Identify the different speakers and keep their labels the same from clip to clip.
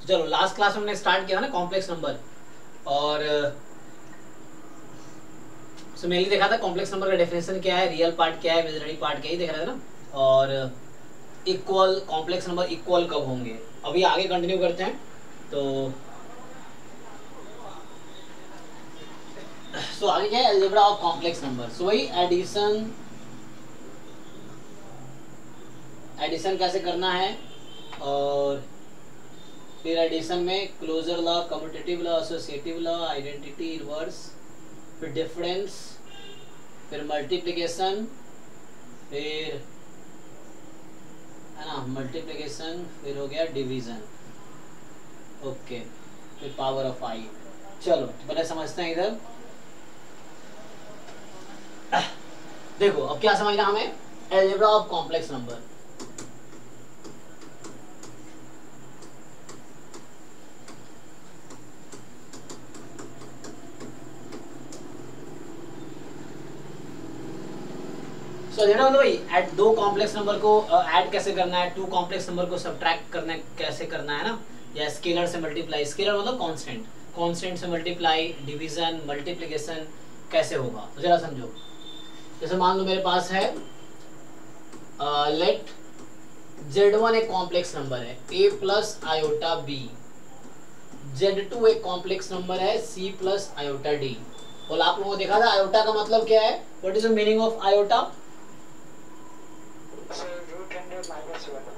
Speaker 1: चलो last class में हमने स्टार्ट किया ना कॉम्प्लेक्स नंबर, और मेनली देखा था कॉम्प्लेक्स नंबर का डेफिनेशन क्या है, रियल पार्ट क्या है, इमेजिनरी पार्ट क्या है, देख रहे थे ना, और इक्वल कॉम्प्लेक्स नंबर इक्वल कब होंगे। अभी आगे कंटिन्यू करते हैं। तो आगे क्या है, algebra of complex number. So वही एडिशन कैसे करना है, और फिर एडिशन में closure law, commutative law, associative law, identity, inverse, फिर डिफरेंस, फिर मल्टीप्लिकेशन, फिर है ना मल्टीप्लिकेशन, फिर हो गया डिवीजन, ओके, फिर पावर ऑफ आई। चलो पहले समझते हैं इधर। देखो अब क्या समझना हमें, अलजेब्रा ऑफ कॉम्प्लेक्स नंबर। भाई ऐड दो कॉम्प्लेक्स नंबर को ऐड कैसे करना है, टू कॉम्प्लेक्स नंबर को सब्ट्रैक्ट करना है कैसे करना है ना, या स्केलर से मल्टीप्लाई, स्केलर मतलब कांस्टेंट, कांस्टेंट से मल्टीप्लाई, डिवीजन, मल्टीप्लिकेशन कैसे होगा, तो जरा समझो। जैसे मान लो मेरे पास है लेट Z1 एक कॉम्प्लेक्स नंबर है a plus iota b, Z2 एक कॉम्प्लेक्स नंबर है c प्लस आयोटा d। और आप लोगों को देखा था आयोटा का मतलब क्या है, what is the meaning of iota?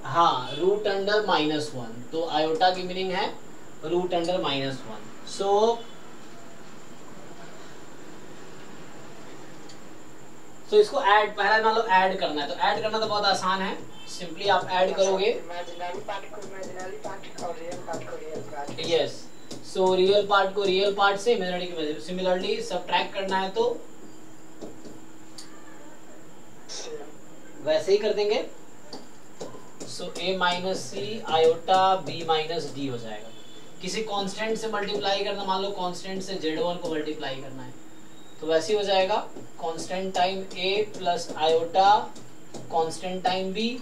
Speaker 1: हाँ, रूट अंडर -1। तो आयोटा की मीनिंग है रूट अंडर -1। सो इसको ऐड, पहला मान लो ऐड करना है, तो ऐड करना तो बहुत आसान है, सिंपली आप ऐड करोगे
Speaker 2: इमेजिनरी पार्ट को इमेजिनरी पार्ट और रियल पार्ट को real part.
Speaker 1: Yes, so real part को रियल पार्ट से, इमेजिनरी को इमेजिनरी। सिमिलरली सब्ट्रैक्ट करना है तो वैसे ही कर देंगे। So a minus c iota b minus d हो जाएगा। किसी कांस्टेंट से मल्टीप्लाई करना, मान लो कांस्टेंट से Z1 को मल्टीप्लाई करना है, तो वैसे ही हो जाएगा constant time a plus iota constant time b।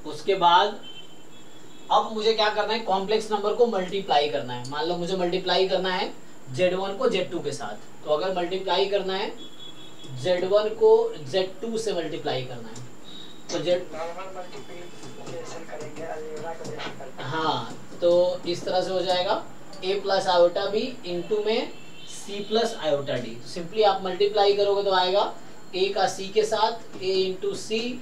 Speaker 1: उसके बाद अब मुझे क्या करना है, कॉम्प्लेक्स नंबर को मल्टीप्लाई करना है। मान लो मुझे मल्टीप्लाई करना है Z1 को Z2 के साथ, तो अगर मल्टीप्लाई करना है Z1 को Z2 से मल्टीप्लाई करना है तो
Speaker 2: नॉर्मल मल्टीप्लिकेशन करेंगे, अलजेब्रा को जैसे करते हैं।
Speaker 1: हाँ, तो इस तरह से हो जाएगा a plus iota b into में c plus iota d। Simply आप मल्टीप्लाई करोगे तो आएगा a का c के साथ a इंटू सी,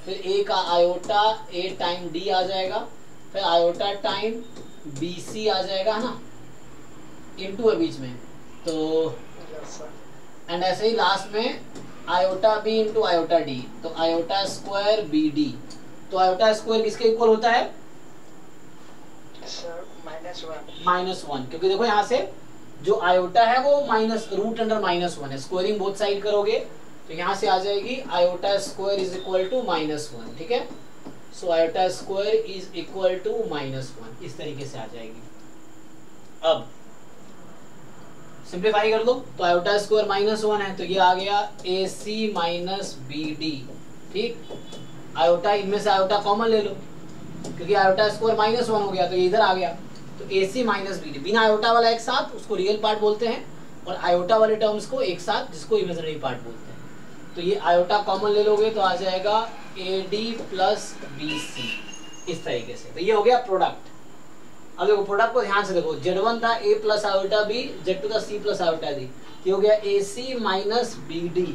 Speaker 1: फिर a का आयोटा a टाइम d आ जाएगा, फिर आयोटा टाइम बी सी आ जाएगा ना, इंटू है बीच में, तो एंड ऐसे ही लास्ट में iota b into iota d, तो आयोटा स्क्वायर बी डी। तो आयोटा स्क्वायर किसके इक्वल होता है? -1, क्योंकि देखो यहाँ से जो आयोटा है वो माइनस रूट अंडर -1 है, स्क्वायरिंग बोथ साइड करोगे तो यहाँ से आ जाएगी iota square is equal to -1, ठीक है। So iota square is equal to -1, इस तरीके से आ जाएगी। अब सिंप्लीफाई कर दो, तो आयोटा स्क्वायर -1 है, तो ये आ गया AC माइनस BD, ठीक। आयोटा, इनमें से आयोटा कॉमन ले लो, क्योंकि आयोटा स्क्वायर -1 हो गया तो ये इधर आ गया, तो AC माइनस BD, बिना आयोटा वाला एक साथ उसको रियल पार्ट बोलते हैं, और आयोटा वाले टर्म्स को एक साथ जिसको इमेजिनरी पार्ट बोलते हैं। तो ये आयोटा कॉमन ले लोगे तो आ जाएगा AD प्लस BC, इस तरीके से। तो ये हो गया प्रोडक्ट। अब देखो प्रोडक्ट को ध्यान से देखो, Z1 था a plus iota b, Z2 था c प्लस आयोटा d, ये हो गया AC माइनस BD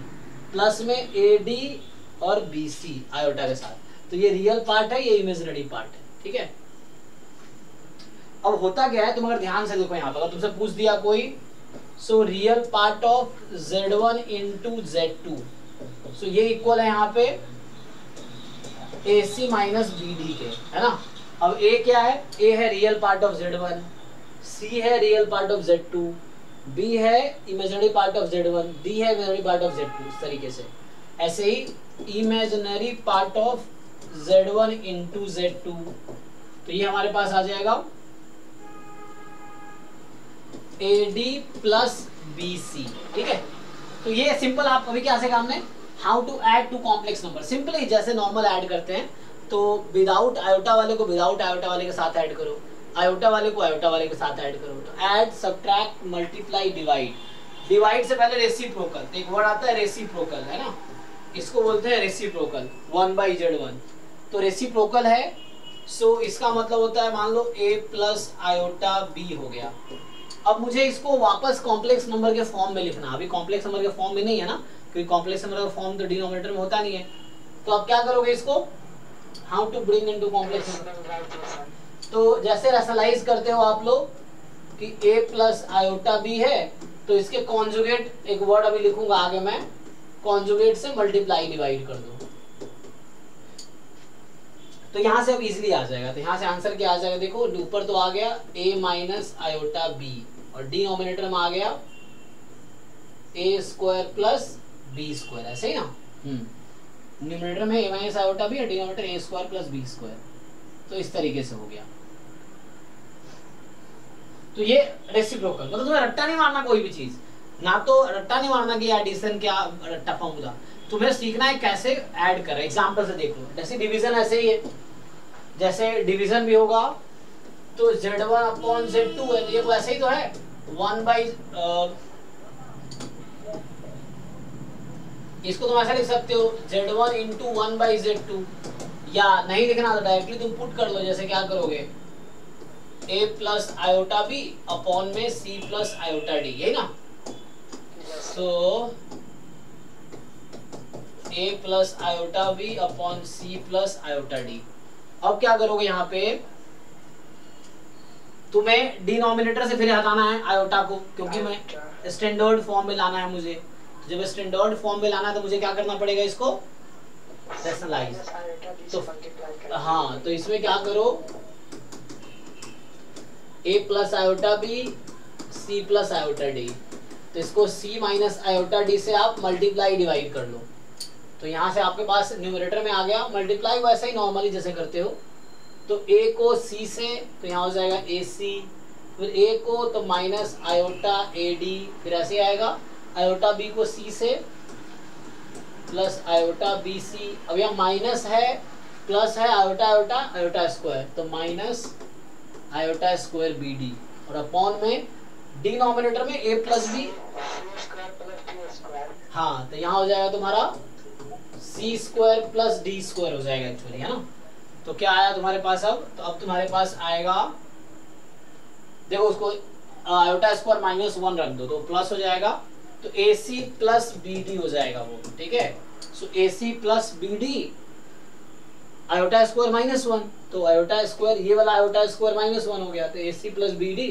Speaker 1: प्लस में AD और BC आयोटा के साथ। तो ये रियल पार्ट है, ये इमेजिनरी पार्ट है, ठीक है। अब होता क्या है, तुम अगर ध्यान से देखो यहाँ पर, अगर तुमसे पूछ दिया कोई, सो real part of Z1 into Z2, सो ये इक्वल है यहाँ पे AC माइनस BD के, है ना। अब A क्या है, A है real part of Z1, C है real part of Z2, B है imaginary part of Z1, D है इमेजिनरी पार्ट ऑफ Z2, इस तरीके से। ऐसे ही imaginary part of Z1 into Z2, तो ये हमारे पास आ जाएगा AD प्लस BC, ठीक है। तो ये सिंपल, आप अभी क्या सीखा हमने, how to add two complex number. Simply जैसे नॉर्मल ऐड करते हैं तो विदाउट आयोटा वाले को विदाउट आयोटा वाले के साथ ऐड करो, आयोटा वाले को आयोटा वाले के साथ ऐड करो। तो add, subtract, multiply, divide. Divide से पहले रेसिप्रोकल, तो एक वर्ड आता है रेसिप्रोकल, है ना, इसको बोलते हैं रेसिप्रोकल, 1/z1। तो रेसिप्रोकल है, सो इसका मतलब होता है मान लो a प्लस आयोटा b हो गया। अब मुझे इसको वापस कॉम्प्लेक्स नंबर के फॉर्म में लिखना, अभी कॉम्प्लेक्स नंबर के फॉर्म में नहीं है ना, क्योंकि कॉम्प्लेक्स नंबर का फॉर्म तो डिनोमिनेटर में होता नहीं है। तो अब क्या करोगे इसको, how to bring into complex number. तो जैसे रैशनलाइज करते हो आप लोग कि a प्लस आयोटा b है, तो इसके कॉन्जुगेट, एक वर्ड अभी लिखूंगा आगे मैं, कॉन्जुगेट से मल्टीप्लाई डिवाइड कर दो, तो यहां से अब इजीली आ जाएगा। तो यहां से आंसर क्या आ जाएगा, देखो ऊपर तो आ गया a माइनस आयोटा b, और डिनोमिनेटर में आ गया a square plus b square, ऐसे ही ना। न्यूमरेटर में a माइनस आयोटा b और denominator a square plus b square, तो इस तरीके से हो गया। तो ये रेसिप्रोकल, मतलब तुम्हें रट्टा नहीं मारना कोई भी चीज, ना तो रट्टा नहीं मारना कि एडिशन क्या रट्टा फॉर्मूला, तुम्हें सीखना है कैसे ऐड करें। एग्जांपल से देख लो, जैसे डिवीजन ऐसे ही है, जैसे डिवीजन भी होगा तो z1 अपॉन z2 है, ये वैसे ही तो है 1 इसको तुम ऐसा लिख सकते हो z1 इंटू 1/z2, या नहीं लिखना तो डायरेक्टली तुम पुट कर लो। जैसे क्या करोगे, a plus iota b upon में c प्लस आयोटा d, यही ना। तो a plus iota b upon c plus iota d। अब क्या करोगे, यहाँ पे तुम्हें डिनोमिनेटर से फिर हटाना है आयोटा को, क्योंकि मैं स्टैंडर्ड फॉर्म में लाना है मुझे। तो जब स्टैंडर्ड फॉर्म में लाना है तो मुझे क्या करना पड़ेगा, इसको रैशनलाइज। तो हाँ, तो इसमें क्या करो, a plus iota b c plus iota d, तो इसको c माइनस आयोटा d से आप मल्टीप्लाई डिवाइड कर लो। तो यहाँ से आपके पास न्यूमरेटर में आ गया मल्टीप्लाई, वैसे ही नॉर्मली जैसे करते हो। तो a को c से, तो यहाँ हो जाएगा ac, फिर a को तो माइनस आयोटा ad, फिर ऐसे आएगा आयोटा b को c से प्लस आयोटा bc। अब यहाँ माइनस है प्लस है, आयोटा आयोटा आयोटा स्क्वायर, तो माइनस आयोटा स्क्वायर bd, और अपॉन में डिनोमिनेटर में a प्लस b। हाँ, तो यहाँ हो जाएगा तुम्हारा c square plus d square हो जाएगा एक्चुअली, है ना। तो क्या आया तुम्हारे पास अब, तो अब तुम्हारे पास आएगा, देखो उसको आयोटा स्क्वायर माइनस 1 रख दो तो प्लस हो जाएगा, तो ac प्लस bd हो जाएगा वो, ठीक है। सो ac plus bd, iota square minus 1, तो आयोटा स्क्वायर, ये वाला आयोटा स्क्वायर माइनस 1 हो गया, तो ac प्लस bd,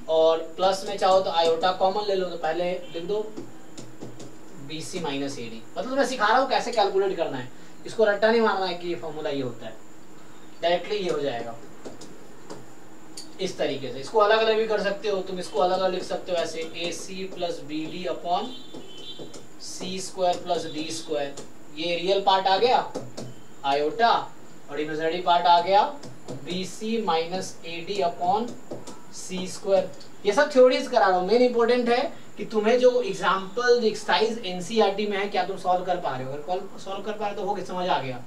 Speaker 1: और प्लस में चाहो तो आयोटा कॉमन ले लो, तो पहले लिख दो bc माइनस ad। मतलब मैं सिखा रहा हूँ कैसे कैलकुलेट करना है, इसको रट्टा नहीं मारना है कि ये फॉर्मूला ये होता है, डायरेक्टली ये हो जाएगा इस तरीके से। इसको अलग अलग भी कर सकते हो तुम, इसको अलग अलग लिख सकते हो ऐसे, ac plus bd upon c square plus d square, ये रियल पार्ट आ गया आयोटा, और इमेजिनरी पार्ट आ गया bc minus ad upon c square. ये सब थ्योरीज करा रहा हूँ, मेन इंपॉर्टेंट है कि तुम्हें जो एग्जाम्पल एक्सरसाइज एनसीईआरटी में है क्या तुम सॉल्व कर पा रहे हो, अगर सॉल्व कर पा रहे हो तो हो समझ आ गया।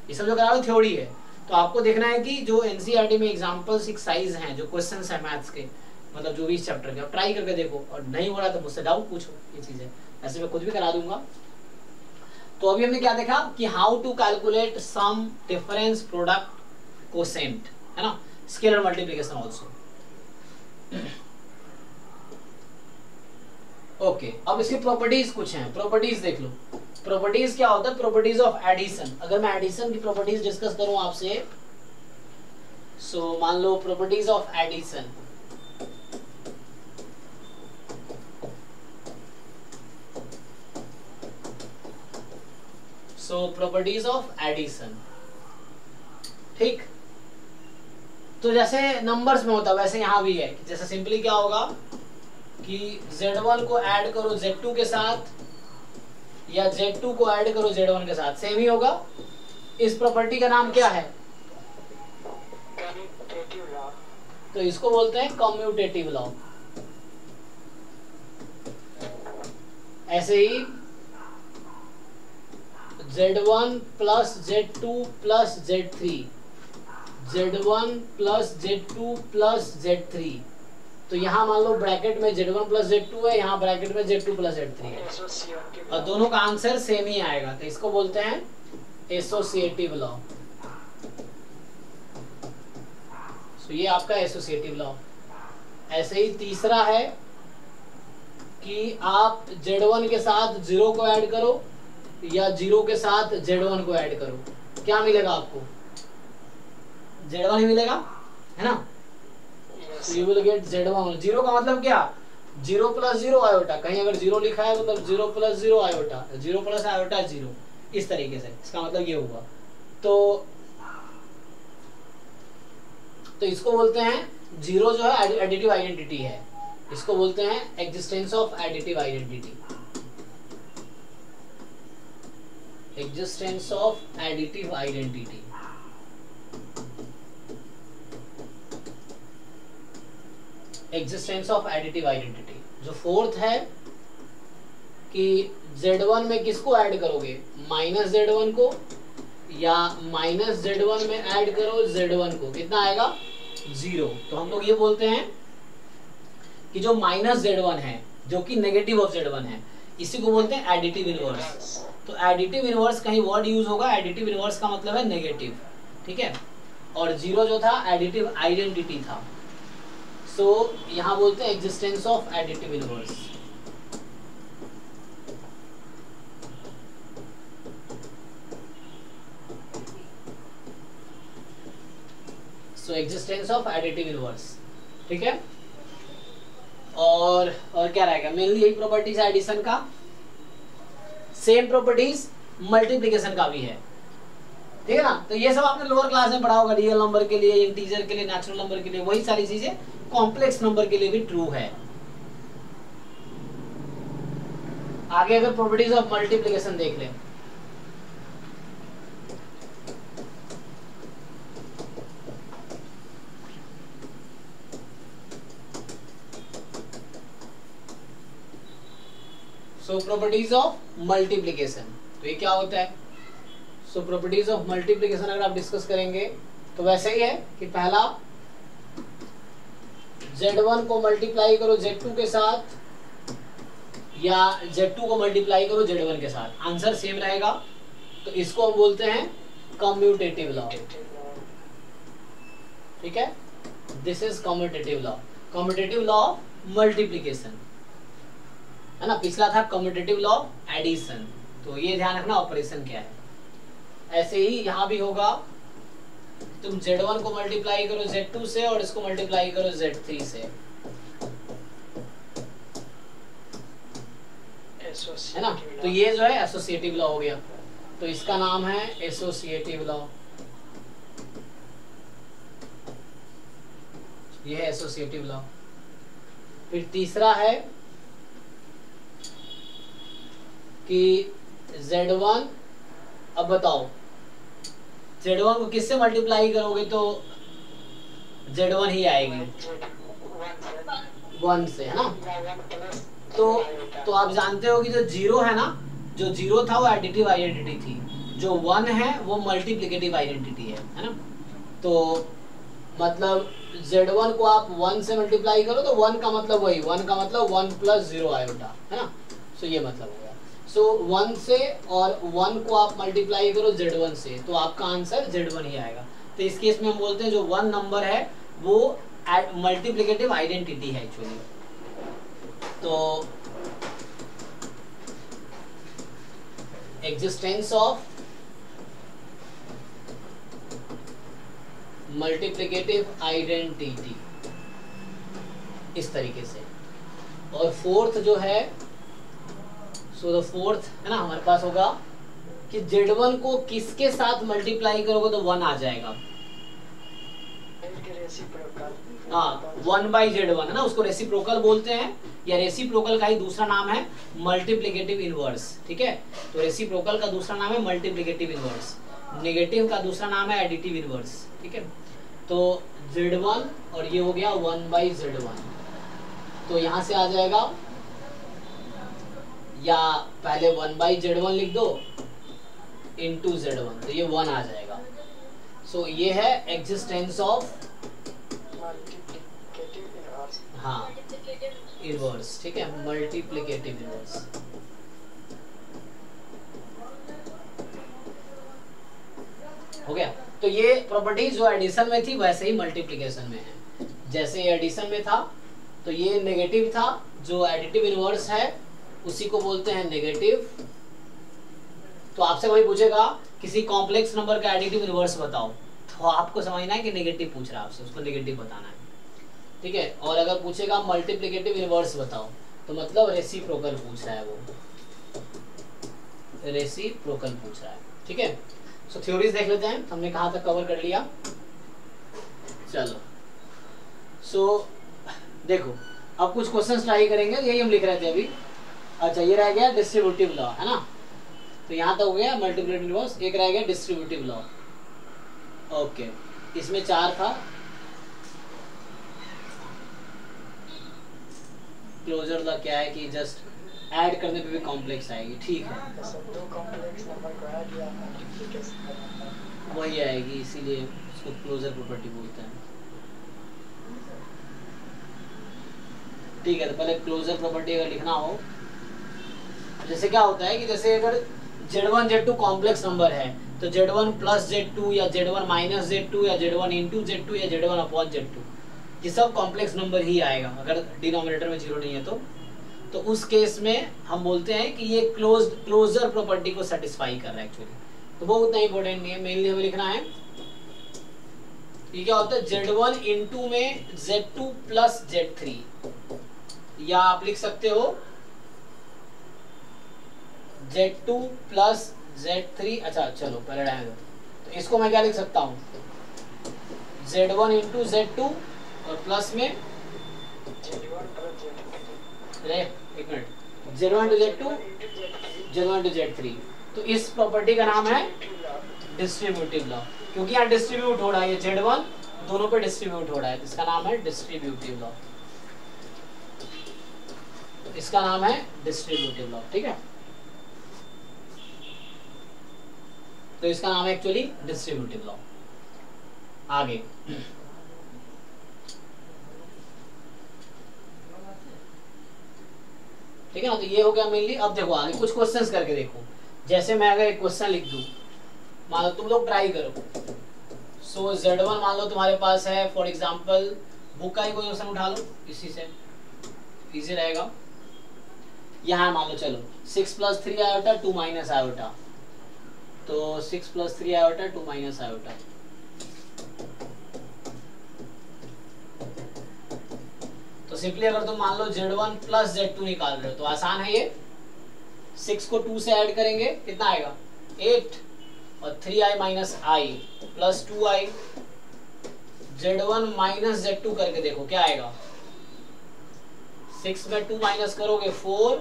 Speaker 1: ये सब जो करा रहा हूँ थ्योरी है, तो आपको देखना है कि जो एनसीईआरटी में एग्जाम्पल्स एक्सरसाइज हैं, जो क्वेश्चंस हैं मैथ्स के, मतलब जो भी इस चैप्टर के, आप ट्राई करके देखो, और नहीं हो रहा तो मुझसे डाउट पूछो, ये चीज है, ऐसे मैं खुद भी करा दूंगा। तो अभी हमने क्या देखा कि how to calculate sum, difference, product, quotient, है ना, स्केलर मल्टीप्लिकेशन ऑल्सो। ओके, अब इसकी प्रॉपर्टीज कुछ हैं, प्रॉपर्टीज देख लो। प्रॉपर्टीज क्या होता है, प्रॉपर्टीज ऑफ एडिशन। अगर मैं एडिशन की प्रॉपर्टीज डिस्कस करूं आपसे, सो मान लो properties of addition, so properties of addition, ठीक। तो जैसे नंबर्स में होता है वैसे यहां भी है, जैसे सिंपली क्या होगा कि Z1 को ऐड करो Z2 के साथ, या Z2 को ऐड करो Z1 के साथ, सेम ही होगा। इस प्रॉपर्टी का नाम क्या है, तो इसको बोलते हैं कम्यूटेटिव लॉ। ऐसे ही Z1 plus Z2 plus Z3, Z1 plus Z2 plus Z3। तो यहाँ मान लो ब्रैकेट में Z1 प्लस Z2 है, यहाँ ब्रैकेट में Z2 प्लस Z3 है, और दोनों का आंसर सेम ही आएगा, तो इसको बोलते हैं एसोसिएटिव लॉ। तो ये आपका एसोसिएटिव लॉ। ऐसे ही तीसरा है कि आप Z1 के साथ 0 को ऐड करो या 0 के साथ Z1 को ऐड करो, क्या मिलेगा आपको? Z1 ही मिलेगा, है ना? You will get Z1। 0 का मतलब क्या? 0 प्लस 0 आयोटा, कहीं अगर 0 लिखा है मतलब 0 प्लस 0 आयोटा, 0 प्लस आयोटा 0, इस तरीके से इसका मतलब ये हुआ। तो इसको बोलते हैं 0 जो है एडिटिव आइडेंटिटी है, इसको बोलते हैं existence of additive identity, existence of additive identity. Existence of additive identity. जो फोर्थ है कि Z1 में किसको ऐड करोगे? माइनस Z1 को, या माइनस Z1 में ऐड करो Z1 को, कितना आएगा? 0। तो हम लोग ये बोलते हैं कि जो माइनस Z1 है, जो कि नेगेटिव ऑफ Z1 है, इसी को बोलते हैं एडिटिव इनवर्स। तो एडिटिव इनवर्स कहीं वर्ड यूज होगा, एडिटिव इनवर्स का मतलब है नेगेटिव, ठीक है। और 0 जो था एडिटिव आइडेंटिटी था, सो यहाँ बोलते हैं existence of additive inverse. So existence of additive inverse, ठीक है। और क्या रहेगा? मेनली यही प्रॉपर्टीज है एडिशन का। सेम प्रॉपर्टीज मल्टीप्लिकेशन का भी है, ठीक है ना। तो ये सब आपने लोअर क्लास में पढ़ा होगा, रियल नंबर के लिए, इंटीजर के लिए, नेचुरल नंबर के लिए, वही सारी चीजें कॉम्प्लेक्स नंबर के लिए भी ट्रू है। आगे अगर प्रॉपर्टीज ऑफ मल्टीप्लिकेशन देख लें, सो प्रॉपर्टीज ऑफ मल्टीप्लिकेशन, तो ये क्या होता है? सो प्रॉपर्टीज ऑफ मल्टीप्लिकेशन अगर आप डिस्कस करेंगे तो वैसे ही है कि पहला Z1 को मल्टीप्लाई करो Z2 के साथ, या Z2 को मल्टीप्लाई करो Z1 के साथ, आंसर सेम रहेगा। तो इसको हम बोलते हैं कम्यूटेटिव लॉ, ठीक है। This is commutative law, commutative law multiplication, है ना। पिछला था कम्यूटेटिव लॉ एडिशन, तो ये ध्यान रखना ऑपरेशन क्या है। ऐसे ही यहां भी होगा, तुम Z1 को मल्टीप्लाई करो Z2 से और इसको मल्टीप्लाई करो Z3 से, है ना। तो ये जो है एसोसिएटिव लॉ हो गया, तो इसका नाम है एसोसिएटिव लॉ, ये है एसोसिएटिव लॉ। फिर तीसरा है कि Z1, अब बताओ Z1 को किससे मल्टीप्लाई करोगे तो Z1 ही आएगी, 1 से, है ना। तो आप जानते हो कि जो 0 है ना, जो 0 था वो एडिटिव आइडेंटिटी थी, जो 1 है वो मल्टीप्लिकेटिव आइडेंटिटी है ना। तो मतलब Z1 को आप 1 से मल्टीप्लाई करो तो 1 का मतलब वही, 1 का मतलब 1 प्लस 0 आयोटा, है ना। सो ये मतलब हो गया। सो 1 से और 1 को आप मल्टीप्लाई करो Z1 से, तो आपका आंसर Z1 ही आएगा। तो इस केस में हम बोलते हैं जो 1 नंबर है वो मल्टीप्लिकेटिव आइडेंटिटी है एक्चुअली। तो एग्जिस्टेंस ऑफ मल्टीप्लिकेटिव आइडेंटिटी इस तरीके से। और फोर्थ जो है, सो द फोर्थ है ना, हमारे पास होगा कि Z1 को किसके साथ मल्टीप्लाई करोगे तो 1 आ जाएगा। हाँ, 1/Z1 है ना, उसको रेसिप्रोकल बोलते हैं, या रेसिप्रोकल का ही दूसरा नाम है मल्टीप्लिकेटिव इनवर्स, ठीक है। तो रेसिप्रोकल का दूसरा नाम है मल्टीप्लिकेटिव इनवर्स, नेगेटिव का दूसरा नाम है एडिटिव इनवर्स, ठीक है। तो Z1 और ये हो गया 1/Z1, तो यहां से आ जाएगा, या पहले 1/Z1 लिख दो इंटू Z1, तो ये 1 आ जाएगा। सो ये है एग्जिस्टेंस ऑफ
Speaker 2: मल्टीप्लिकेटिव इनवर्स।
Speaker 1: हाँ इनवर्स, ठीक है, मल्टीप्लिकेटिव इनवर्स। हो गया। तो ये प्रॉपर्टी जो एडिशन में थी वैसे ही मल्टीप्लिकेशन में है। जैसे एडिशन में था तो ये नेगेटिव था, जो एडिटिव इनवर्स है उसी को बोलते हैं नेगेटिव। तो आपसे वही पूछेगा किसी कॉम्प्लेक्स नंबर का एडिटिव इनवर्स बताओ, तो आपको समझना है कि नेगेटिव पूछ रहा है आपसे, उसको नेगेटिव बताना है, ठीक है। और अगर पूछेगा मल्टीप्लिकेटिव इनवर्स बताओ तो मतलब रेसिप्रोकल पूछ रहा है, वो रेसिप्रोकल पूछ रहा है, ठीक है। सो थ्योरीज देख लेते हैं, हमने कहाँ तक कवर कर लिया। चलो सो देखो अब कुछ क्वेश्चंस ट्राई करेंगे, यही हम लिख रहे थे अभी। अच्छा ये रह गया डिस्ट्रीब्यूटिव लॉ, है ना, तो यहाँ तक हो गया मल्टीप्लिकेटिव इनवर्स। एक रह गया डिस्ट्रीब्यूटिव लॉ। ओके, इसमें 4 था। क्लोजर लॉ क्या है कि जस्ट ऐड करने पे भी कॉम्प्लेक्स आएगी, ठीक है,
Speaker 2: दो कॉम्प्लेक्स नंबर को ऐड या मल्टीप्लिकेशन करना है
Speaker 1: वही आएगी, इसीलिए उसको क्लोजर प्रॉपर्टी बोलते हैं, ठीक है। तो पहले क्लोजर प्रॉपर्टी अगर लिखना हो, जैसे क्या होता है कि जैसे अगर Z1 Z2 कॉम्प्लेक्स नंबर है तो Z1 प्लस Z2 या Z1 माइनस Z2 या Z1 इंटू Z2 या Z1 अपॉन Z2, ये सब कॉम्प्लेक्स नंबर ही आएगा अगर डिनोमिनेटर में 0 नहीं है तो उस केस में हम बोलते हैं कि ये क्लोजर प्रॉपर्टी को सेटिस्फाई कर रहा है एक्चुअली। तो वो उतना इंपॉर्टेंट नहीं है, मेनली हमें लिखना है ये क्या होता है Z1 इंटू में Z2 प्लस Z3, या आप लिख सकते हो Z2 प्लस Z3। अच्छा चलो पहले रहने दो, तो इसको मैं क्या लिख सकता हूँ Z1 इंटू Z2 और प्लस में एक minute Z1 to Z2 Z1 to Z3। तो इस प्रॉपर्टी का नाम है डिस्ट्रीब्यूटिव लॉ, क्योंकि यहाँ डिस्ट्रीब्यूट हो रहा है, ये Z1 दोनों पे डिस्ट्रीब्यूट हो रहा है, तो इसका नाम है डिस्ट्रीब्यूटिव लॉ, इसका नाम है डिस्ट्रीब्यूटिव लॉ, ठीक है। तो इसका नाम है एक्चुअली डिस्ट्रीब्यूटिव लॉ। आगे ठीक है ना, तो ये हो गया मेनली। अब देखो आगे कुछ क्वेश्चंस करके देखो, जैसे मैं अगर एक क्वेश्चन लिख दूं, मान लो तुम लोग ट्राई करो। सो Z1 मान लो तुम्हारे पास है, फॉर एग्जांपल बुक का ही कोई क्वेश्चन उठा लो, इसी से इजी रहेगा। यहाँ मान लो चलो 6 प्लस 3 आयोटा 2 माइनस आयोटा, तो 6 प्लस 3 आयोटा 2 माइनस आयोटा, तो सिंपली अगर तुम मान लो Z1 प्लस Z2 निकाल रहे हो तो आसान है ये, 6 को 2 से ऐड करेंगे कितना आएगा 8, और 3i माइनस आई plus 2i, Z1 minus Z2 करके देखो क्या आएगा, 6 में 2 माइनस करोगे 4,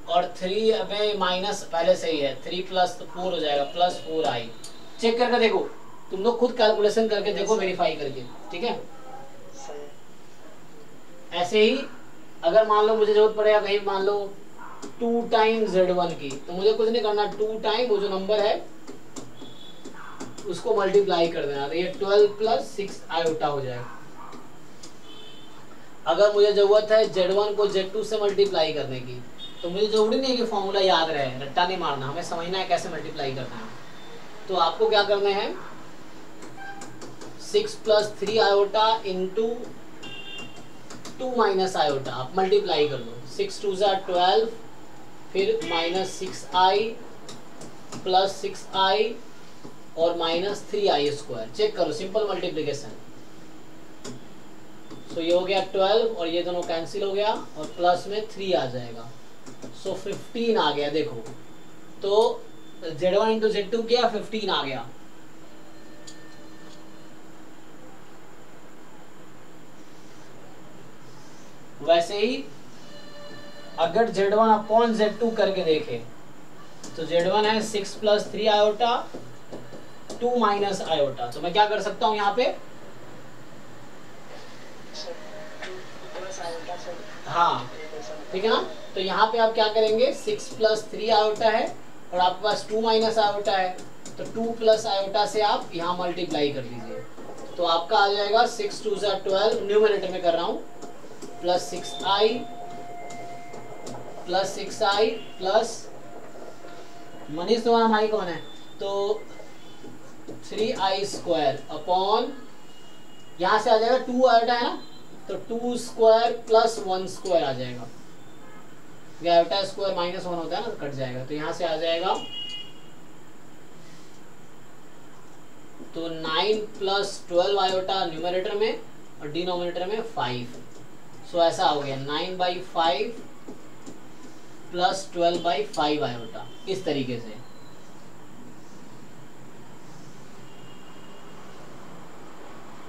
Speaker 1: और 3 में माइनस पहले से ही है 3 प्लस 4 हो जाएगा प्लस 4i। चेक करके देखो, तुम लोग खुद कैलकुलेशन करके देखो, वेरीफाई करके, ठीक है। ऐसे ही अगर मान लो मुझे जरूरत पड़ेगा कहीं मान लो 2 टाइम Z1 की, तो मुझे कुछ नहीं करना, 2 टाइम वो जो नंबर है उसको मल्टीप्लाई कर देना, तो ये 12 प्लस 6 आयोटा हो जाएगा। अगर मुझे जरूरत है Z1 को Z2 से मल्टीप्लाई करने की, तो मुझे जरूरी नहीं है कि फॉर्मूला याद रहे, रट्टा नहीं मारना, हमें समझना है कैसे मल्टीप्लाई करना है। तो आपको क्या करना है 6 plus 3 iota into 2 minus iota, आप मल्टीप्लाई कर लो, 6 2 ज़ा 12, फिर माइनस 6i प्लस 6i और माइनस 3i स्क्वायर। चेक करो, सिंपल मल्टीप्लिकेशन। सो ये हो गया 12 और ये दोनों कैंसिल हो गया और प्लस में 3 आ जाएगा, सो 15 आ गया। देखो तो Z1 इंटू Z2 किया 15 आ गया। वैसे ही अगर Z1 अपॉन Z2 करके देखे तो Z1 है 6 प्लस 3 आयोटा 2 माइनस आयोटा, तो मैं क्या कर सकता हूं यहाँ पे, हाँ ठीक है ना। तो यहाँ पे आप क्या करेंगे 6 प्लस 3 आयोटा है और आपके पास 2 माइनस आयोटा है, तो 2 प्लस आयोटा से आप यहाँ मल्टीप्लाई कर दीजिए, तो आपका आ जाएगा 6 2 12, न्यूमरेटर में कर रहा हूँ, प्लस 6i प्लस मनीष तुम्हारा भाई कौन है, तो 3i स्क्वायर अपॉन, यहाँ से आ जाएगा 2 आयोटा है ना, तो 2 स्क्वायर प्लस 1 स्क्वायर आ जाएगा, आयोटा स्क्वायर -1 होता है ना, तो कट जाएगा, तो यहाँ से आ जाएगा तो 9 प्लस 12 आयोटा न्यूमरेटर में और डिनोमिनेटर में 5, सो ऐसा हो गया 9/5 प्लस 12/5 आयोटा, इस तरीके से।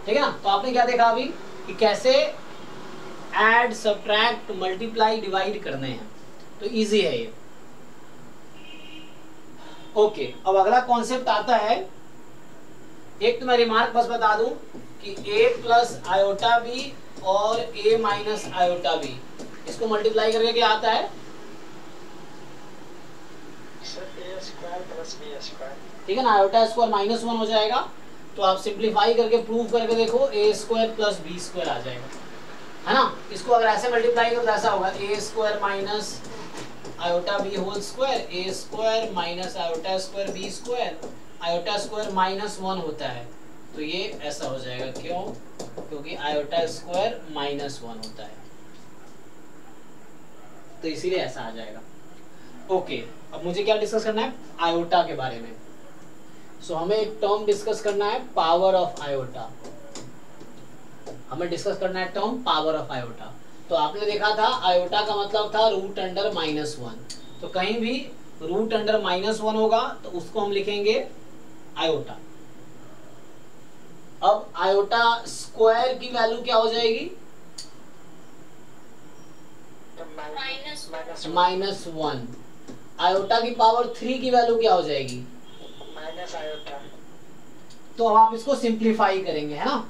Speaker 1: ठीक है ना, तो आपने क्या देखा अभी कि कैसे ऐड, सब्ट्रैक्ट, मल्टीप्लाई, डिवाइड करने हैं, तो इजी है ये। ओके, अब अगला कॉन्सेप्ट आता है, एक तो मैं रिमार्क बस बता दूं कि a प्लस आयोटा बी और a माइनस आयोटा बी, इसको मल्टीप्लाई करके क्या आता है, ठीक है ना, आयोटा स्क्वायर -1 हो जाएगा, तो आप सिंप्लीफाई करके प्रूव करके देखो, a square plus B square आ जाएगा, है ना। इसको अगर ऐसे मल्टीप्लाई करो तो ऐसा होगा a square minus iota B whole square, a square minus iota square B square, iota square -1 होता है, तो ये ऐसा हो जाएगा, क्यों, क्योंकि आयोटा स्क्वायर -1 होता है, तो इसीलिए ऐसा आ जाएगा। ओके, अब मुझे क्या डिस्कस करना है, आयोटा के बारे में। सो हमें एक टर्म डिस्कस करना है, पावर ऑफ आयोटा, हमें डिस्कस करना है टर्म पावर ऑफ आयोटा। तो आपने देखा था आयोटा का मतलब था रूट अंडर -1, तो कहीं भी रूट अंडर -1 होगा तो उसको हम लिखेंगे आयोटा। अब आयोटा स्क्वायर की वैल्यू क्या हो जाएगी, -1। आयोटा की पावर 3 की वैल्यू क्या हो जाएगी,
Speaker 2: माइनस आयोटा।
Speaker 1: तो अब आप इसको सिंप्लीफाई करेंगे, है ना,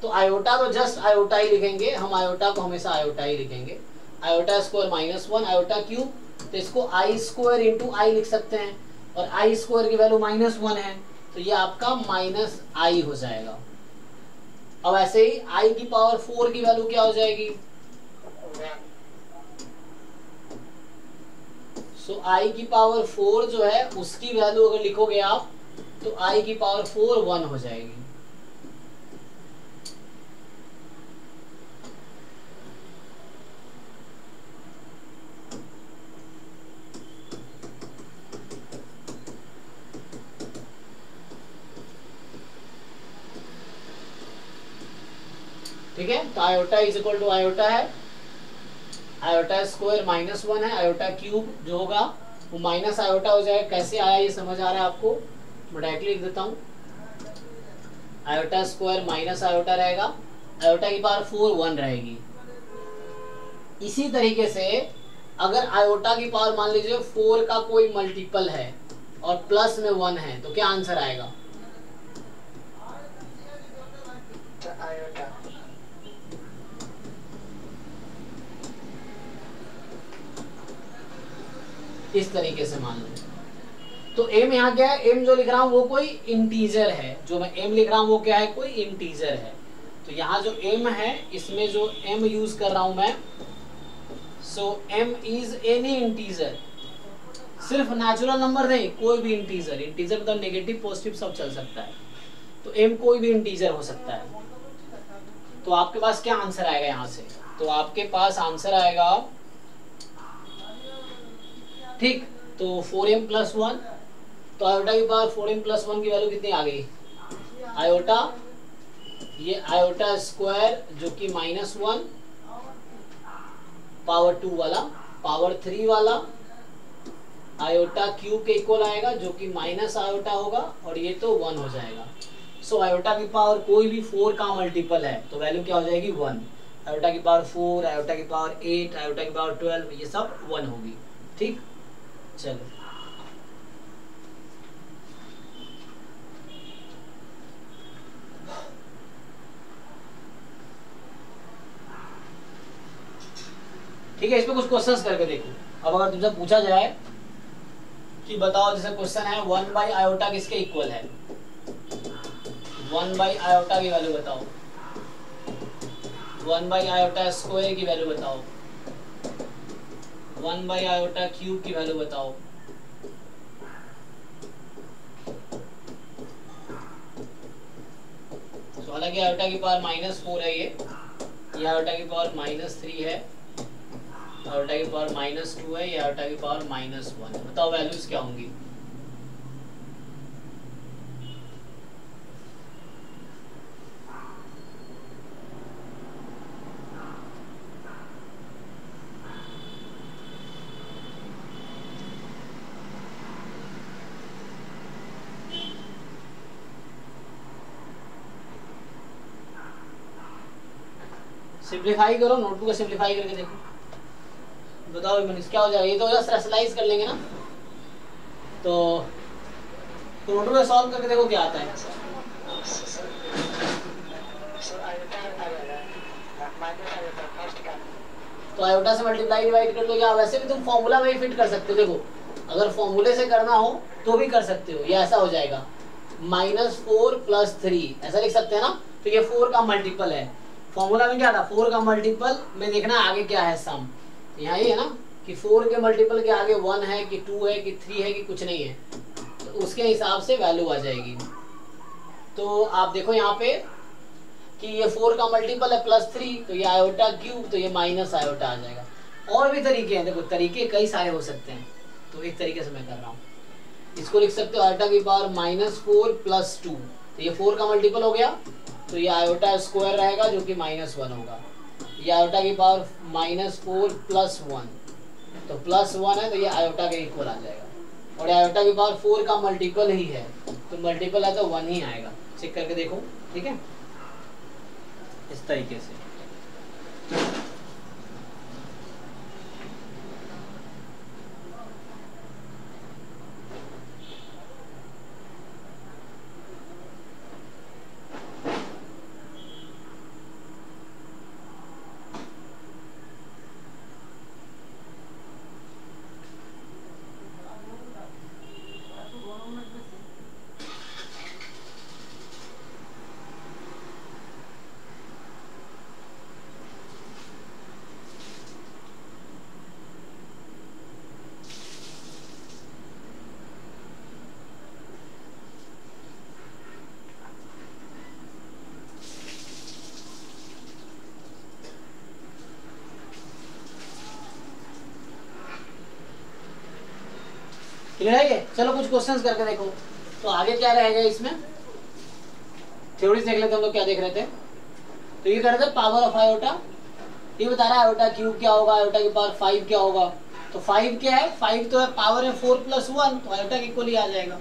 Speaker 1: तो आयोटा तो जस्ट आयोटा ही लिखेंगे हम, आयोटा को हमेशा आयोटा ही लिखेंगे, आयोटा स्क्वायर -1 आयोटा क्यूब, तो इसको आई स्क्वायर इंटू आई लिख सकते हैं, और आई स्क्वायर की वैल्यू -1 है, तो ये आपका -i हो जाएगा। अब ऐसे ही आई की पावर 4 की वैल्यू क्या हो जाएगी, सो आई की पावर 4 जो है उसकी वैल्यू अगर लिखोगे आप, तो आई की पावर 4 1 हो जाएगी। ठीक है, तो iota is equal to iota है, आयोटा स्क्वायर -1 है, आयोटा क्यूब जो होगा वो माइनस आयोटा हो जाएगा। कैसे आया ये समझ आ रहा है आपको, मैं डायरेक्टली लिख देता हूँ, आयोटा स्क्वायर माइनस आयोटा रहेगा, आयोटा की पावर 4 1 रहेगी। इसी तरीके से अगर आयोटा की पावर मान लीजिए 4 का कोई मल्टीपल है और प्लस में 1 है, तो क्या आंसर आएगा,
Speaker 2: आयोटा।
Speaker 1: इस तरीके से मान लो। तो m यहाँ क्या है, m जो लिख रहा हूं वो कोई इंटीजर है, जो मैं m लिख रहा हूं वो क्या है, कोई इंटीजर है। तो यहाँ जो m है इसमें जो m यूज कर रहा हूं मैं, सो m इज एनी इंटीजर, सिर्फ नेचुरल नंबर नहीं, कोई भी इंटीजर, इंटीजर मतलब नेगेटिव पॉजिटिव सब चल सकता है, तो m कोई भी इंटीजर हो सकता है। तो आपके पास क्या आंसर आएगा यहाँ से, तो आपके पास आंसर आएगा, ठीक, तो 4m + 1, तो आयोटा की पावर 4m + 1 की वैल्यू कितनी आ गई, आयोटा, ये आयोटा स्क्वायर जो कि -1, पावर 2 वाला, पावर 3 वाला, आयोटा क्यूब के इक्वल आएगा जो कि माइनस आयोटा होगा, और ये तो 1 हो जाएगा। सो आयोटा की पावर कोई भी 4 का मल्टीपल है तो वैल्यू क्या हो जाएगी 1, आयोटा की पावर 4, आयोटा की पावर 8, आयोटा की पावर 12, ये सब 1 होगी। ठीक, चलो ठीक है, इस पे कुछ क्वेश्चंस करके देखो। अब अगर तुमसे पूछा जाए कि बताओ, जैसे क्वेश्चन है 1 बाई आयोटा किसके इक्वल है, 1 बाई आयोटा की वैल्यू बताओ, 1 बाई आयोटा स्क्वायर की वैल्यू बताओ, 1 बाई आयोटा क्यूब की वैल्यू बताओ। तो हालांकि आयोटा की पावर -4 है, ये आयोटा की पावर -3 है, आयोटा की पावर -2 है, ये आयोटा की पावर -1 है। बताओ वैल्यूज क्या होंगी। सिंप्लीफाई करो, नोटबुक को सिंप्लीफाई करके देखो, बताओ मनीष क्या हो जाएगा। ये तो जस्ट रेशनलाइज कर लेंगे ना, तो नोटबुक में सॉल्व करके देखो क्या आता है। तो आयोटा से मल्टीप्लाई डिवाइड कर लो, या वैसे भी तुम फॉर्मूला में ही फिट कर सकते हो। देखो अगर फॉर्मूले से करना हो तो भी कर सकते हो, या ऐसा हो जाएगा -4 + 3 ऐसा लिख सकते हैं ना। तो ये 4 का मल्टीपल है, फॉर्मूला में क्या था 4 का मल्टीपल में देखना आगे क्या है सम। तो यहाँ ये है ना कि 4 के मल्टीपल के आगे 1 है कि 2 है कि 3 है कि कुछ नहीं है, तो उसके हिसाब से वैल्यू आ जाएगी। तो आप देखो यहाँ पे कि ये 4 का मल्टीपल है +3, तो ये आयोटा क्यूब, तो ये माइनस आयोटा आ जाएगा। और भी तरीके हैं, देखो तरीके कई सारे हो सकते हैं, तो एक तरीके से मैं कर रहा हूँ। इसको लिख सकते हो आयोटा की पावर -4 + 2, तो ये 4 का मल्टीपल हो गया, तो ये आयोटा स्क्वायर रहेगा जो कि -1 होगा। ये आयोटा की पावर -4 + 1, तो +1 है, तो ये आयोटा के इक्वल आ जाएगा। और आयोटा की पावर 4 का मल्टीपल ही है, तो मल्टीपल है तो 1 ही आएगा। चेक करके देखो, ठीक है, इस तरीके से। क्लियर है ये? चलो कुछ क्वेश्चंस करके देखो। तो आगे क्या रहेगा इसमें, थ्योरीज देख लेते हैं हम लोग क्या देख रहे थे। तो ये कर रहे थे पावर ऑफ आयोटा, ये बता रहा है आयोटा क्यूब क्या होगा, आयोटा की पावर 5 क्या होगा। तो 5 क्या है, 5 तो है पावर है 4 + 1, तो आयोटा के इक्वल ही आ जाएगा।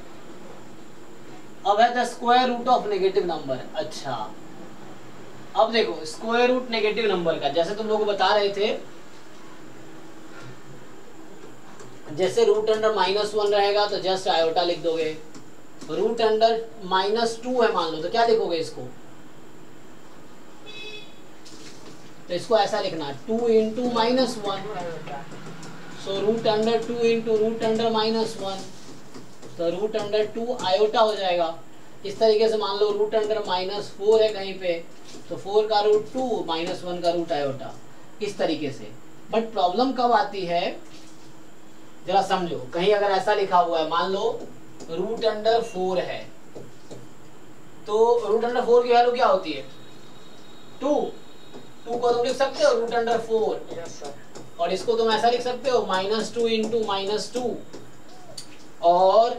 Speaker 1: अब है the square root of negative number. अच्छा अब देखो स्क्वायर रूट नेगेटिव नंबर का, जैसे तुम लोग को बता रहे थे, जैसे रूट अंडर -1 रहेगा तो जस्ट आयोटा लिख दोगे, रूट अंडर -2 है मान लो, तो क्या लिखोगे इसको, तो इसको ऐसा लिखना 2 × -1, so root under 2 × root under -1, तो रूट अंडर 2 आयोटा हो जाएगा। इस तरीके से मान लो रूट अंडर -4 है कहीं पे, तो 4 का रूट 2 -1 का रूट आयोटा, इस तरीके से। बट प्रॉब्लम कब आती है जरा समझो, कहीं अगर ऐसा लिखा हुआ है, मान लो रूट अंडर 4 है, तो रूट अंडर 4 की वैल्यू क्या होती है 2 को तुम लिख सकते हो रूट अंडर 4,
Speaker 2: यस सर,
Speaker 1: और इसको तुम ऐसा लिख सकते हो -2 × -2। और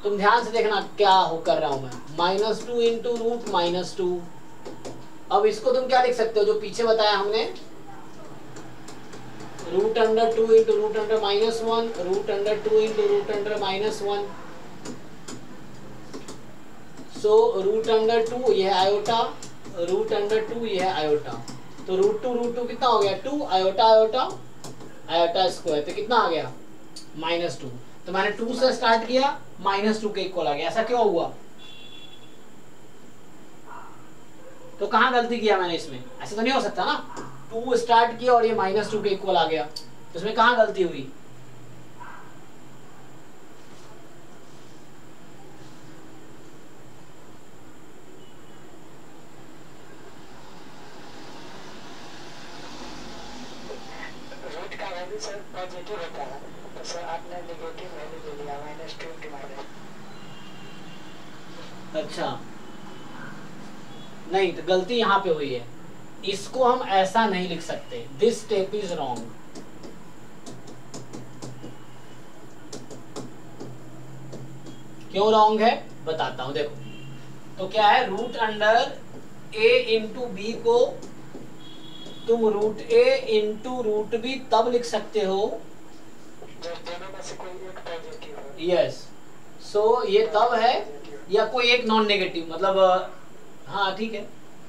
Speaker 1: तुम ध्यान से देखना क्या हो कर रहा हूं मैं, -2 × रूट -2। अब इसको तुम क्या लिख सकते हो जो पीछे बताया हमने, root under 2 × root under -1, root under 2 × root under -1। So root under 2 यह आयोटा, रूट अंडर 2 यह आयोटा, तो रूट 2 कितना हो गया 2, आयोटा आयोटा आयोटा स्क्वायर, तो कितना आ गया -2। तो मैंने 2 से स्टार्ट किया, -2 के इक्वल आ गया। ऐसा क्यों हुआ, तो कहाँ गलती किया मैंने इसमें, ऐसा तो नहीं हो सकता ना, 2 स्टार्ट किया और ये -2 के इक्वल आ गया, तो इसमें कहाँ गलती हुई,
Speaker 2: पॉजिटिव होता है तो सर आपने नेगेटिव वैल्यू ले लिया -2
Speaker 1: अच्छा नहीं, तो गलती यहाँ पे हुई है, इसको हम ऐसा नहीं लिख सकते, दिस स्टेप इज रॉन्ग। क्यों रॉन्ग है बताता हूं, देखो तो क्या है, रूट अंडर ए इंटू बी को तुम root A into root B तब लिख सकते हो
Speaker 2: जब दोनों में से कोई एक पॉजिटिव हो।
Speaker 1: यस, सो ये तब है या कोई एक नॉन नेगेटिव, मतलब हाँ ठीक है,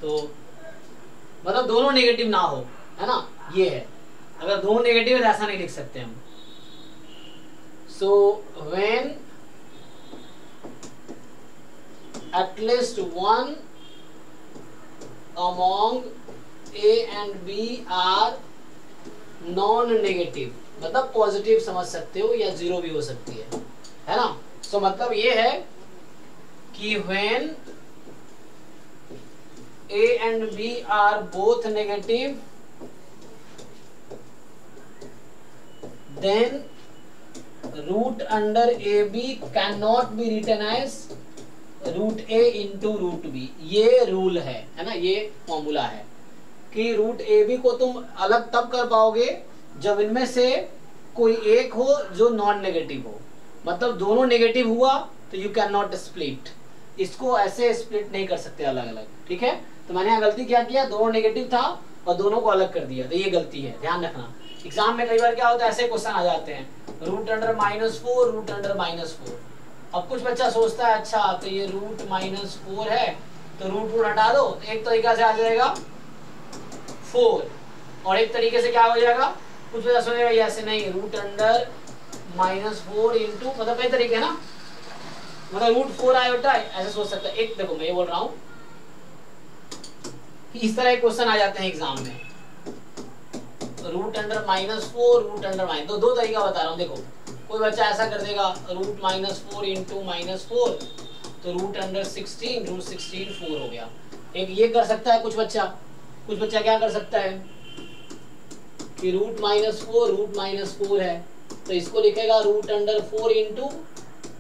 Speaker 1: तो मतलब दोनों नेगेटिव ना हो, है ना, ये है। अगर दोनों नेगेटिव है तो ऐसा नहीं लिख सकते हम। So when at least one among A and B are non-negative, मतलब पॉजिटिव समझ सकते हो या जीरो भी हो सकती है ना। सो मतलब ये है कि when A and B are both negative, then root under AB cannot be written as root A into root B. ये रूल है ना, ये फॉर्मूला है कि रूट ए बी को तुम अलग तब कर पाओगे जब इनमें से कोई एक हो जो नॉन नेगेटिव हो, मतलब दोनों नेगेटिव हुआ तो यू कैन नॉट स्प्लिट, इसको ऐसे स्प्लिट नहीं कर सकते अलग अलग, ठीक है। तो मैंने यहाँ गलती क्या किया, दोनों नेगेटिव था और दोनों को अलग कर दिया, तो ये गलती है, ध्यान रखना। एग्जाम में कई बार क्या होता है, ऐसे क्वेश्चन आ जाते हैं, रूट अंडर -4, रूट अंडर -4। अब कुछ बच्चा सोचता है अच्छा तो ये रूट -4 है तो रूट हटा दो, तो एक तरीका से आ जाएगा 4, और एक तरीके से क्या हो जाएगा, कुछ बच्चा सोचेगा ऐसे नहीं, रूट अंडर -4 इंटू, मतलब कई तरीके है ना, मतलब रूट 4 आयोटा ऐसे सोच सकता है। एक देखो मैं ये बोल रहा हूँ, इस तरह के क्वेश्चन आ जाते हैं एग्जाम में, रूट अंडर -4, रूट अंडर तो दो तरीका बता रहा हूँ। देखो कोई बच्चा ऐसा कर देगा, रूट -4 इंटू -4 तो रूट अंडर 16, रूट 16 4 हो गया। एक ये कर सकता है कुछ बच्चा क्या कर सकता है कि रूट -4 है तो इसको लिखेगा root under 4 into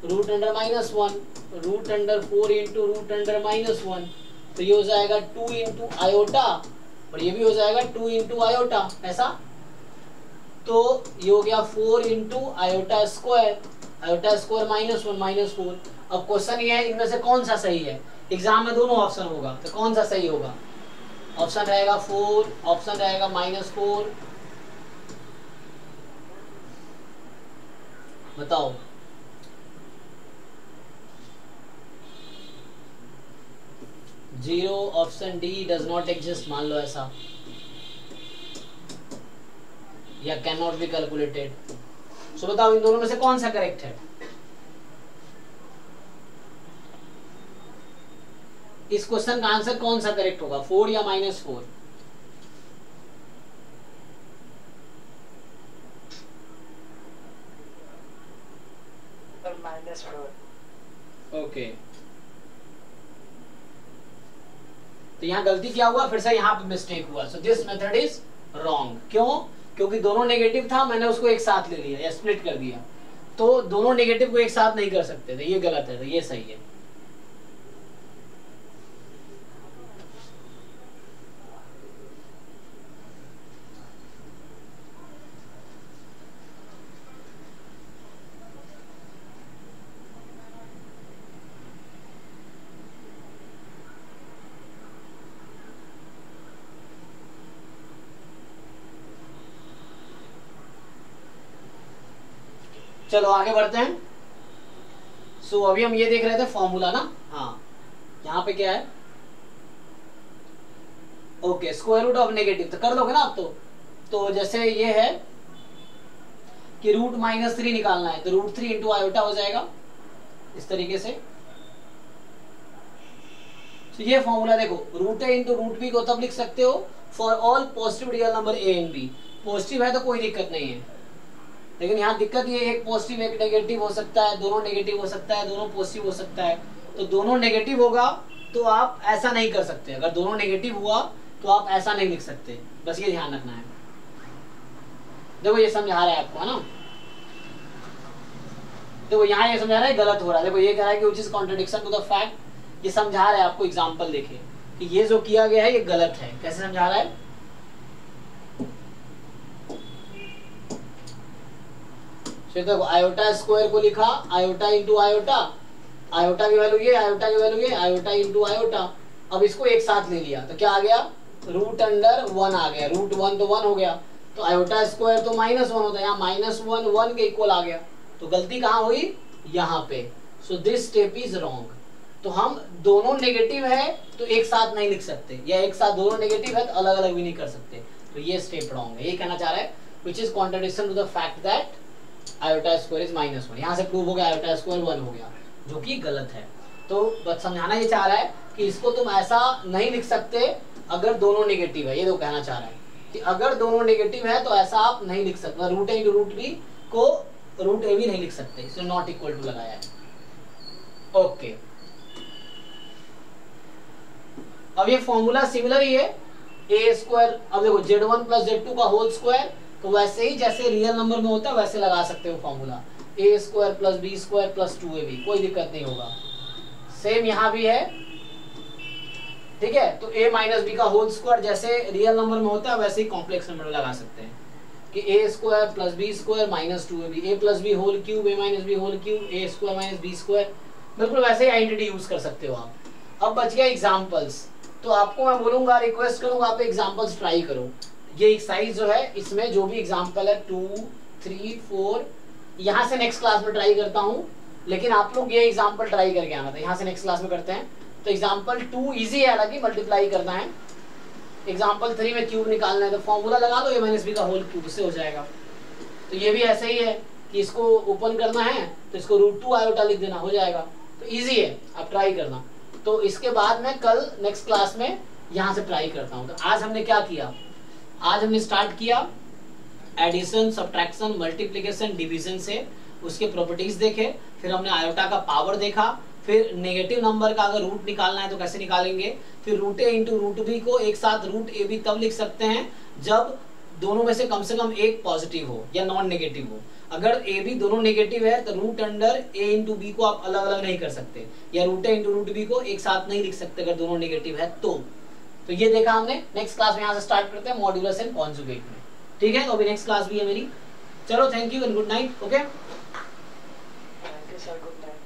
Speaker 1: root under -1, root under 4 into root under -1, तो ये हो जाएगा 2 इंटू आयोटा, और ये भी हो जाएगा 2 इंटू आयोटा, ऐसा। तो ये हो गया 4 इंटू आयोटा स्क्वायर -1 -4। अब क्वेश्चन ये है इनमें से कौन सा सही है, एग्जाम में दोनों ऑप्शन होगा तो कौन सा सही होगा, ऑप्शन रहेगा 4, ऑप्शन रहेगा -4, बताओ। Zero, option D does not exist, मान लो ऐसा, या कैन नॉट बी कैलकुलेटेड। सो बताओ इन दोनों में से कौन सा करेक्ट है। इस क्वेश्चन का आंसर कौन सा करेक्ट होगा, 4 या -4?
Speaker 2: -4।
Speaker 1: ओके, तो यहाँ गलती क्या हुआ, फिर से यहाँ पे मिस्टेक हुआ। So this method is wrong. क्यों? क्योंकि दोनों नेगेटिव था, मैंने उसको एक साथ ले लिया या स्प्लिट कर दिया, तो दोनों नेगेटिव को एक साथ नहीं कर सकते थे, ये गलत है, तो ये सही है। चलो आगे बढ़ते हैं। सो अभी हम ये देख रहे थे फॉर्मूला ना, हाँ यहाँ पे क्या है, okay square root of negative, तो कर लोगे ना आप। तो जैसे ये है कि रूट -3 निकालना है, तो रूट 3 इंटू आयोटा हो जाएगा इस तरीके से। तो ये फॉर्मूला देखो, root A into root B को तब लिख सकते हो for all positive real number A and B. Positive है तो कोई दिक्कत नहीं है, लेकिन यहाँ दिक्कत ये, एक पॉजिटिव एक नेगेटिव हो सकता है, दोनों नेगेटिव हो सकता है, दोनों पॉजिटिव हो सकता है। तो दोनों नेगेटिव होगा तो आप ऐसा नहीं कर सकते, अगर दोनों नेगेटिव हुआ तो आप ऐसा नहीं लिख सकते, बस ये ध्यान रखना है। देखो ये समझा रहा है आपको, है ना। देखो यहाँ ये समझा रहा है गलत हो रहा है। देखो ये कह रहा है कि which is contradiction to the fact, ये समझा रहा है आपको एग्जांपल देखे कि ये जो किया गया है ये गलत है। कैसे समझा रहा है? देखो आयोटा स्क्वायर को लिखा आयोटा इंटू आयोटा, आयोटा की वैल्यू ये, आयोटा की वैल्यू ये, आयोटा इंटू आयोटा। अब इसको एक साथ ले लिया तो क्या आ गया? रूट अंडर 1 आ गया। रूट 1 तो 1 हो गया, तो आयोटा स्क्वायर तो -1 होता है, यहाँ -1 1 के इक्वल आ गया। तो गलती कहाँ हुई? यहाँ पे। So this step is wrong. तो हम दोनों नेगेटिव है तो एक साथ नहीं लिख सकते, या एक साथ दोनों नेगेटिव है तो अलग अलग भी नहीं कर सकते। तो ये स्टेप रॉन्ग है। ये कहना चाह रहा है which is contradiction to the fact that iota square is -1। यहाँ से प्रूव हो गया आयोटा स्क्वायर 1 हो गया, जो कि गलत है। तो बस समझाना ये चाह रहा है कि इसको तुम ऐसा नहीं लिख सकते अगर दोनों नेगेटिव है। ये तो कहना चाह रहा है कि अगर दोनों नेगेटिव है तो ऐसा आप नहीं लिख सकते। Root A into root B को रूट ए भी नहीं लिख सकते, इसलिए नॉट इक्वल टू लगाया है। ओके, अब ये फॉर्मूला सिमिलर ही है ए स्क्वायर। अब देखो z1 प्लस z2 का होल स्क्वायर, तो वैसे ही जैसे रियल नंबर में होता है वैसे लगा सकते हो formula. A square plus B square plus 2ab, कोई दिक्कत नहीं होगा। सेम यहाँ भी है, ठीक है। तो a माइनस बी का होल स्क्वायर जैसे रियल नंबर में होता है वैसे ही कॉम्प्लेक्स नंबर में लगा सकते हैं कि A square plus B square minus 2ab, A plus B whole cube, A minus B whole cube, A square minus B square. बिल्कुल वैसे ही आइडेंटिटी यूज कर सकते हो आप। अब बच गया एग्जाम्पल्स, तो आपको मैं बोलूंगा, रिक्वेस्ट करूंगा आप एग्जाम्पल्स ट्राई करो। ये एक्सरसाइज जो है इसमें जो भी एग्जाम्पल है 2 3 4 यहाँ से नेक्स्ट क्लास में ट्राई करता हूँ, लेकिन आप लोग ये एग्जाम्पल ट्राई करके आना था। यहाँ से नेक्स्ट क्लास में करते हैं। तो एग्जाम्पल 2 इजी है, हालांकि मल्टीप्लाई करना है। एग्जाम्पल 3 में क्यूब निकालना है, तो फॉर्मूला लगा दो ए माइनस बी का होल क्यूब, उससे हो जाएगा। तो ये भी ऐसे ही है कि इसको ओपन करना है तो इसको √2 आयोटा लिख देना, हो जाएगा। तो ईजी है, आप ट्राई करना। तो इसके बाद मैं कल नेक्स्ट क्लास में यहाँ से ट्राई करता हूँ। तो आज हमने क्या किया? आज हमने स्टार्ट किया एडिशन, सब्ट्रैक्शन, मल्टीप्लिकेशन, डिवीजन से, उसके प्रॉपर्टीज देखे। फिर हमने आयोटा का पावर देखा। फिर नेगेटिव नंबर का अगर रूट निकालना है तो कैसे निकालेंगे। फिर root A into root B को एक साथ रूट ए बी तब लिख सकते हैं जब दोनों में से कम एक पॉजिटिव हो या नॉन नेगेटिव हो। अगर ए बी दोनों नेगेटिव है तो रूट अंडर ए इंटू बी को आप अलग अलग नहीं कर सकते, या root A into root B को एक साथ नहीं लिख सकते अगर दोनों नेगेटिव है तो। ये देखा हमने। नेक्स्ट क्लास में यहाँ से स्टार्ट करते हैं मॉड्यूलस एंड कॉन्जुगेट में, ठीक है। तो अभी नेक्स्ट क्लास भी है मेरी। चलो, thank you and good night. Okay,
Speaker 2: thank you sir, good night.